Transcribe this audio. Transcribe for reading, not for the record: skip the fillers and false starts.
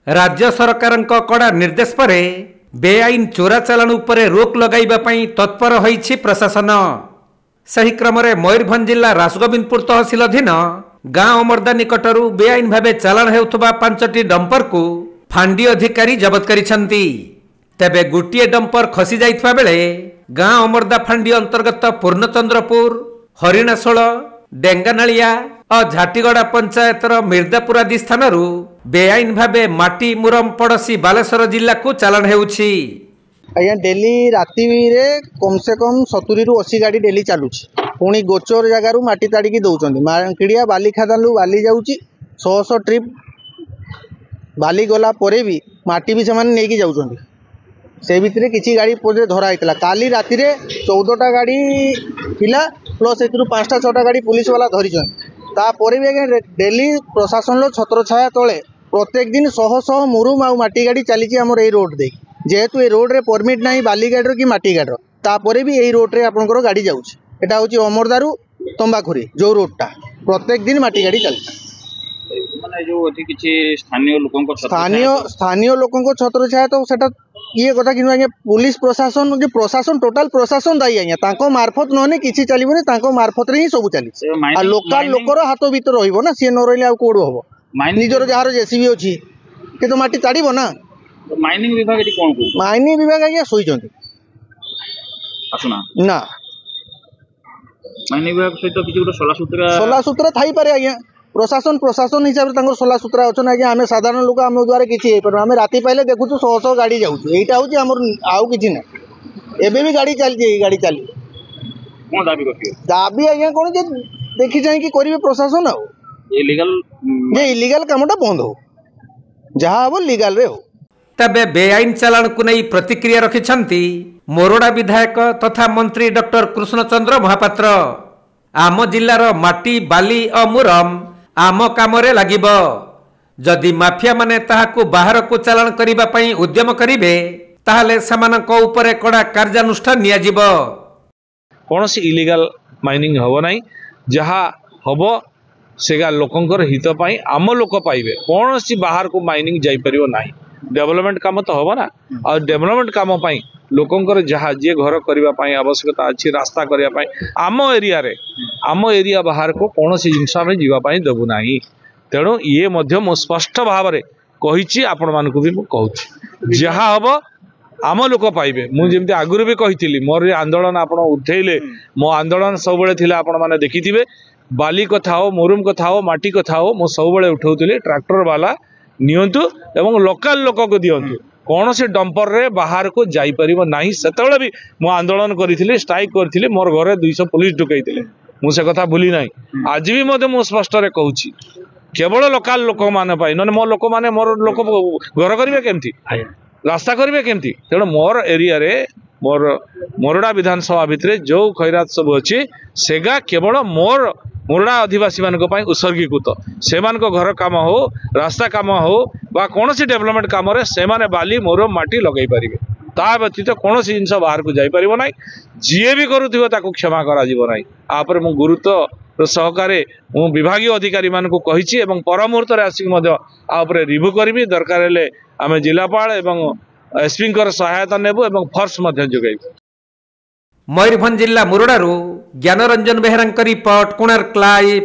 राज्य सरकारଙ୍କ कड़ा निर्देश पर बेआईन चोरा चालाण उपरे रोक लगाइबा पई तत्पर होईछि प्रशासन। सही क्रम में मयूरभंज जिला रासगोविंदपुर तहसिल अधीन गाँ अमरदा निकटरू बेआईन भावे चालाण हेउथबा 5टी डंपर को फांडी अधिकारी जबत करिसंती। तेबे गोटे डंपर खसी जाइथबा बेले गाँ अमरदा फांडी अंतर्गत पूर्णचंद्रपुर, हरिणाशोल, डेंगानालिया और झाटीगड़ा पंचायतर मिर्दापुर आदि स्थान बेआईन भावे माटी मुरम पड़ोसी बालेश्वर जिला को चालाण हेउछि। आज्ञा डेली राति रे कम से कम 70 ରୁ 80 गाड़ी डेली चलुची। पुणी गोचर जगार माटी ताड़ी दौरान मांकिड़िया बाली खादान बाली जाऊँगी 100 ट्रिप बाली गला परे भी माटी भी से नहीं जाऊँगी। से भितर किसी गाड़ी धराई काली राति 14टा गाड़ी थिला प्लस एक 5टा 6टा गाड़ी पुलिस वाला धरी तापर भी आज्ञा डेली प्रशासन छत्र छाया तले प्रत्येक दिन 100 मुरुम आ माटी गाड़ी चली आम रोड दे जेहेतु ये रोड रे परमिट ना बाली गाड़ी कि माटी गाड़ी तापर भी यही रोड रे आपंकर गाड़ी जाऊँगी। एटा हूँ अमरदारू तंबाखुरी जो रोडटा प्रत्येक दिन माटी गाड़ी चलती। स्थानीय लोकों छत्र छाया तो सेटा ये कथा कि आज्ञा पुलिस प्रशासन जो प्रशासन टोटाल प्रशासन दायी आज्ञा तांको मार्फत नहने किसी चलबनी तांको मार्फत रे ही सब चली आ लोकल लोकर हाथ भीतर रहिबो ना सी न रहिले आ कोड हबो निजर जहार जेसीबी अछि कि तो माटी ताड़ीबो ना। माइनिंग विभाग एटी कोन को माइनिंग विभाग आज्ञा सोइचंती असुना ना माइनिंग विभाग सहित किछि गोटे सला सूत्र थाई पारे आज्ञा प्रशासन प्रशासन हिसाब से सला सूत्रा अच्छा आज्ञा आम साधारण लोक आम द्वारा किसी आम राति पाइले देखु 100 गाड़ी जाऊँ यहाँ हूँ आम आउ कि ना एबे भी गाड़ी चलती गाड़ी चली दाबी आज्ञा कौन देखी चाहिए करेंगे प्रशासन आउ इलीगल कामटा बंद हो जहाँ हम लीगल रे हो। तबे बेआईन चालाण को नहीं प्रतिक्रिया रखिछंती मोरडा विधायक तथा मंत्री डॉक्टर कृष्णचंद्र महापात्र। आम जिलार माटी बाली और मुरम आम काम लागिब जदि माफिया माने ताहाकु बाहर को चालाण करिबा पई उद्यम करिवे ताहले समानक उपरे कड़ा कार्यानुष्ठान नियाजिब। कौनसी इलीगल माइनिंग हबो नाही जहाँ हबो सेगा लोकंकर हित पाई आम लोक पाइबे कौनसी बाहर को माइनिंग जाई परिबो नाही। डेवलपमेंट काम तो हबो ना और डेवलपमेंट काम पाई लोकंकर जहाँ जी घर करने आवश्यकता अच्छी रास्ता करने आम एरिया बाहर को कौन सी जिनस आम जावाई देवु ना। तेणु ये मु स्पष्ट भाव में कही आपण मानक भी मुझे जहाँ हम आम लोक पाइबे मुझे आगुरी भी कही मोर आंदोलन आप उठेले मो आंदोलन सब आपण मैंने देखी बाली कथा हो मुरुम कथा हो माटी कथा हो मु सब उठाऊली ट्रैक्टर वाला नियंतु एवं लोकल लोक को दिंतु कौन से डंपर रे बाहर को जाई परिबो नाही। सेतबेले भी मु आंदोलन करी स्ट्राइक करी मोर घरे 200 पुलिस ढुकई मुझे कथा भूली ना। आज भी मत मु स्पष्ट रे कहूची केवल लोकल लोक माने पाई न मो लोक माने मोर लोक घर करिवे केमती रास्ता करिवे केमती। तेणु मोर एरिया रे मोर मोरडा विधानसभा भितरे जो खैरात सब अच्छी सेगा केवल मोर मुरडा आदिवासी मान उत्सर्गीकृत से घर काम हो रास्ता काम हो बा कौन सी डेवलपमेंट काम से बाली मोर माटी लगे पारे ता व्यतीत कौन सी जिनस बाहर को जापर ना जी भी करुव क्षमा कर मु गुरुत्व सहकारे मु विभाग अधिकारी मान कही पर मुहूर्त आसिक रिव्यू करी दरकार आम जिलापाल एवं एसपी सहायता नेबू एवं फोर्स जोगाइबू। मयूरभंज जिला मुरडारू ज्ञानरंजन बेहरा रिपोर्ट कोणार्क लाइव।